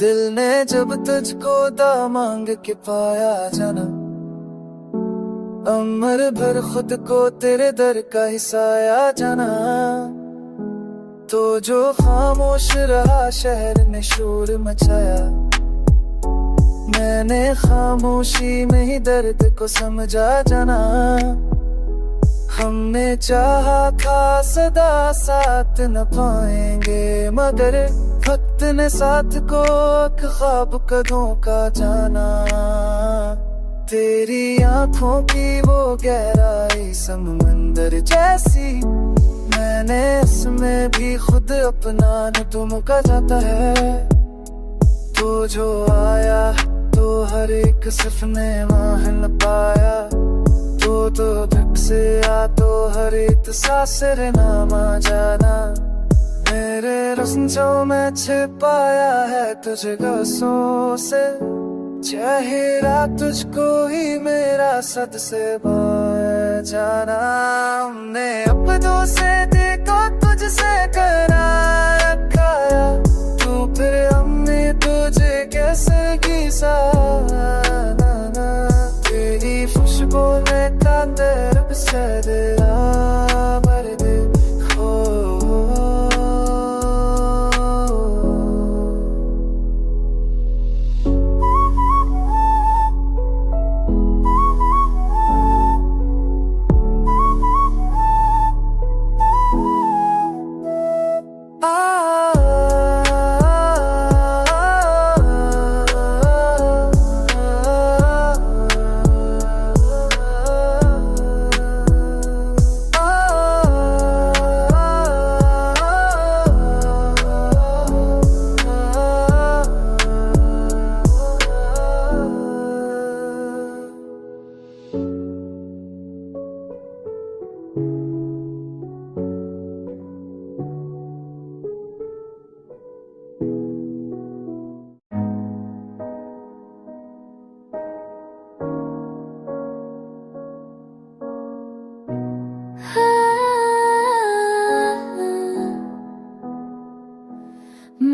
दिल ने जब तुझको मांग के पाया जन्म, अमर भर खुद को तेरे दर का हिसाया जाना। तो जो खामोश रहा शहर ने शोर मचाया, मैंने खामोशी में ही दर्द को समझा जाना। हमने चाहा था सदा साथ न पाएंगे, मगर वक्त ने साथ को ख्वाब कदों का जाना। तेरी आंखों की वो गहराई समंदर जैसी, मैंने इसमें भी खुद अपना न तुम का जाता है। तो जो आया तो हर एक सिर्फ ने माहल पाया, तो धक से आ तो हर एक सासर नामा जाना। मेरे रस्मों में छिपाया है तुझे गसों से, चेहरा तुझको ही मेरा सद से बाय जाना। हमने अपनों से देखो तुझसे करार खाया, तू फिर हमने तुझे कैसे घिसाना। तेरी खुशबू ने कांदर से दिला भर दे हो।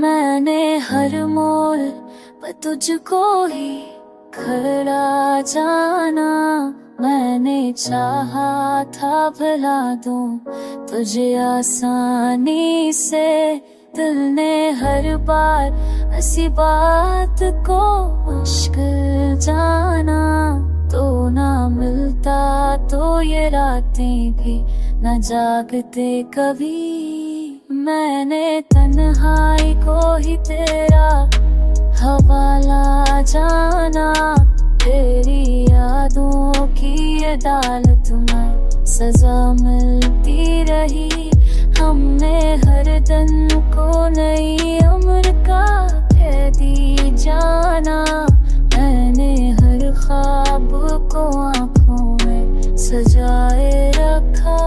मैंने हर मोड़ पर तुझको ही खड़ा जाना। मैंने चाहा था भुला दूं तुझे आसानी से, दिल ने हर बार ऐसी बात को मुश्किल जाना। तो ना मिलता तो ये रातें भी न जागते कभी। मैंने तन्हाई को ही तेरा हवाला जाना। तेरी यादों की अदालत में सजा मिलती रही। हमने हर दिन को नई उम्र का कैदी जाना। मैंने हर ख्वाब को आँखों में सजाए रखा।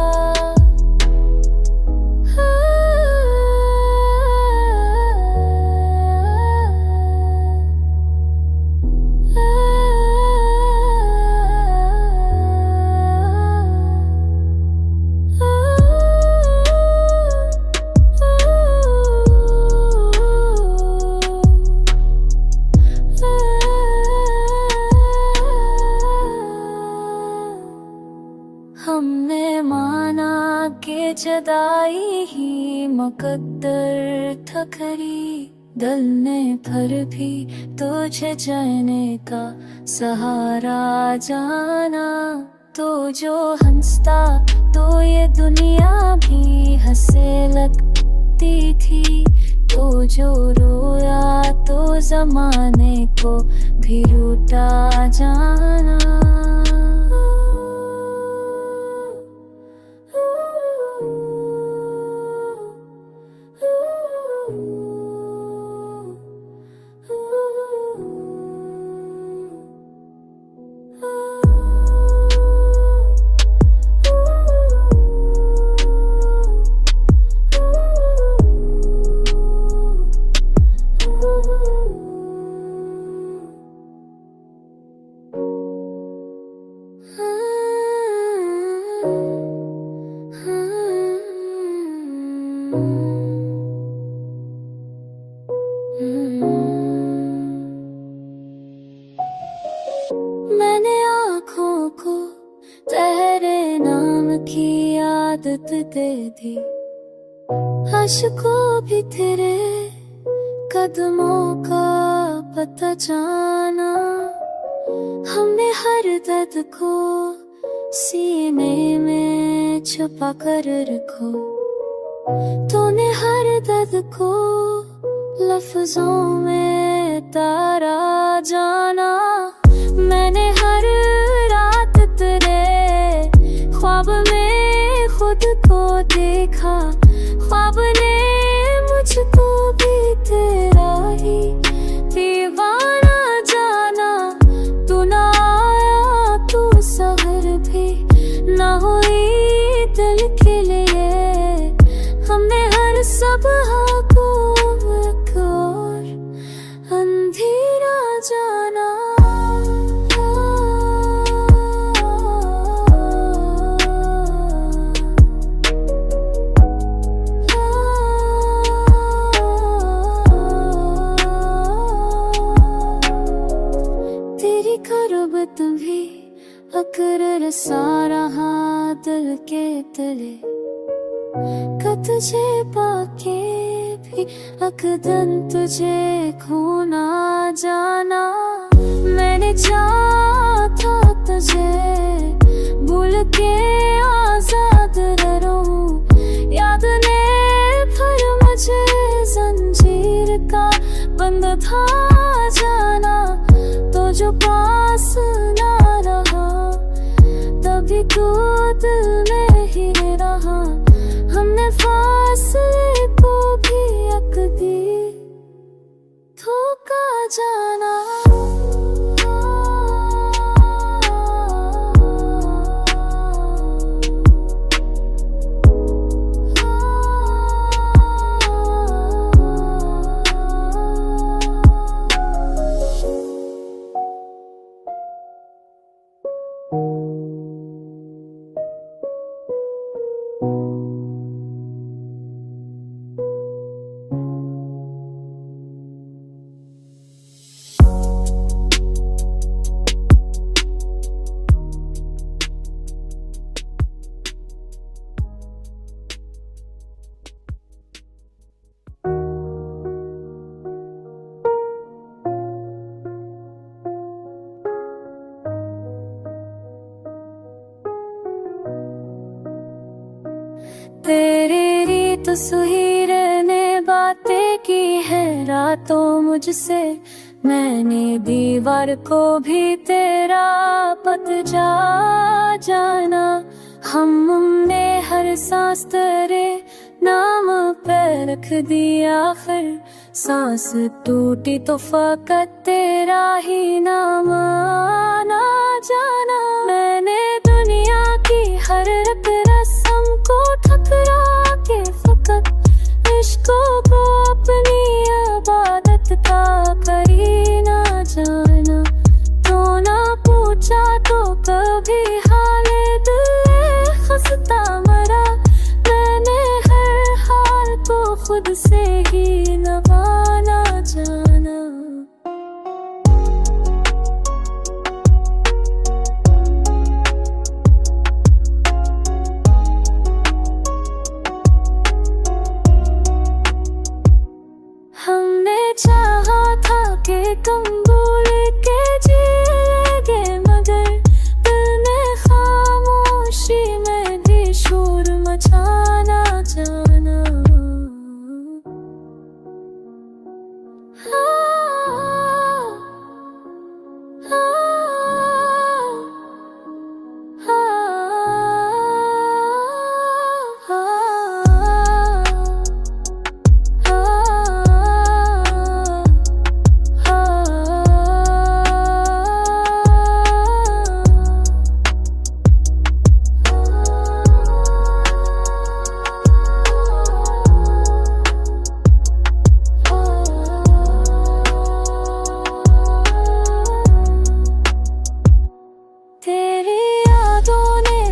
हमने माना के जुदाई ही मुकद्दर था खरी। दिल ने फिर भी तुझे जाने का सहारा जाना। तो जो हंसता तो ये दुनिया भी हंसे लगती थी। तो जो रोया तो जमाने को भी रूठा जाना। की आदत दे दी, अश्कों भी तेरे कदमों का पता जाना। हमने हर दर्द को सीने में छुपा कर रखो, तूने हर दर्द को लफ्जों में तारा जाना। मैंने हर रात तेरे ख्वाब में खुद को देखा, ख्वाब ने मुझको भी तेरा ही दीवाना जाना। तू ना आया, तू सहर भी ना हुई दिल के लिए। हमने हर सुबह को एक और अंधेरा जाना। तेरी खरबत भी अकरर सा रहा दिल के तले, तुझे पाके भी अकदन तुझे खोना जाना। मैंने चाहा था तुझे भूल के आजाद रहूं, याद ने फिर मुझे जंजीर का बंद था जाना। तो जो पास ना रहा तभी तू दिल में ही रहा। हमने फासले को भी एक दी धोखा जाना। तेरी रीत सुहीर ने बातें की है रातों मुझसे। मैंने दीवार को भी तेरा पत जा जाना। हमने हर सांस तेरे नाम पे रख दिया, आखिर सांस टूटी तो फकत तेरा ही नाम आना जाना। मैंने दुनिया की हर रक रस्म को ठुकरा के फकत इश्कों को अपनी इबादत का करी ना जाना। तो ना पूछा तो कभी हाले दिल खस्ता मरा। मैंने हर हाल को खुद से ही नवाना जाना। हमने चाहा था कि तुम भूल के जी लगे, मगर दिल में खामोशी में भी शोर मचाना जाना।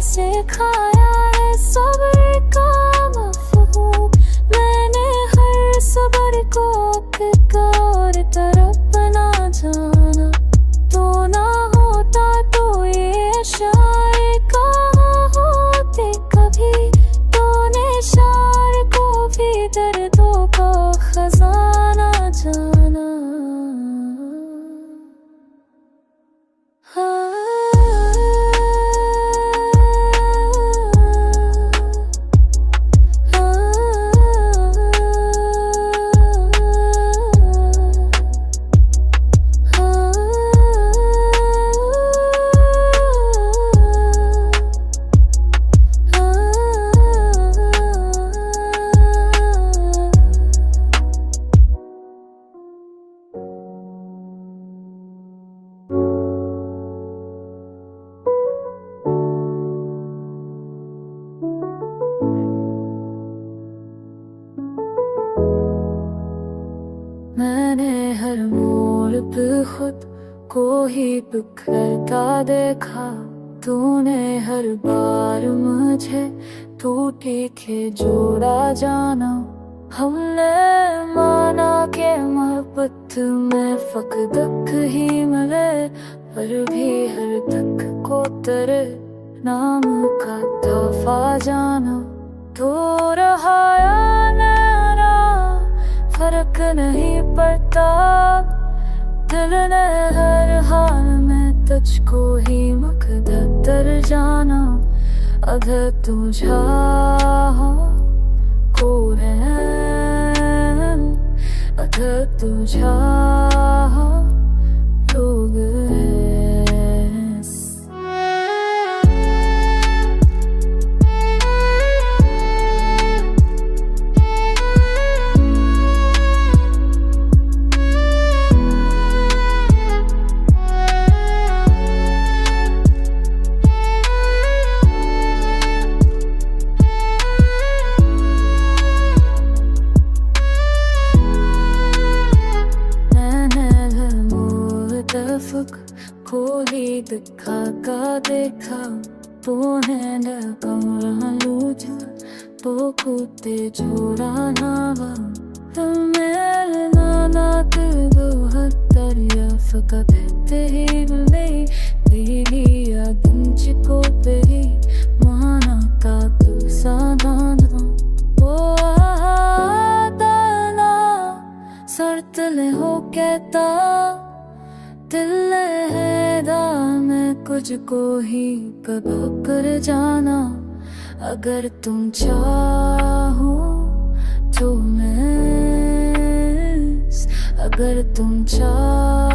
सिखाया है सब्र का मफ़हूम। मैंने हर सब्र को एक और तरफ ना जाना। तो ना होता तो ये शायद कहाँ होते। को ही बिखरता देखा तूने हर बार मुझे टूटी के जोड़ा जाना हमने माना के मोहब्बत में फकदक ही मिले पर भी हर तक को तेरे नाम का तोहफा जाना तो रहा या ना फर्क नहीं पड़ता दिल ने हर हाल में तुझको ही मुकद्दर जाना अगर तू चाहो अगर तू चाहो लोग खोली दिखा का देखा तूने कमरा लूझा तो कूते जोड़ा नावा नाना दो हत्तरिया फकत तेरी मिले तेरी याद को तेरी माना का तू सादाना वो आदाना सरतले हो कहता दिल है मैं कुछ को ही कब कर जाना अगर तुम चाहो तो मैं अगर तुम चाहो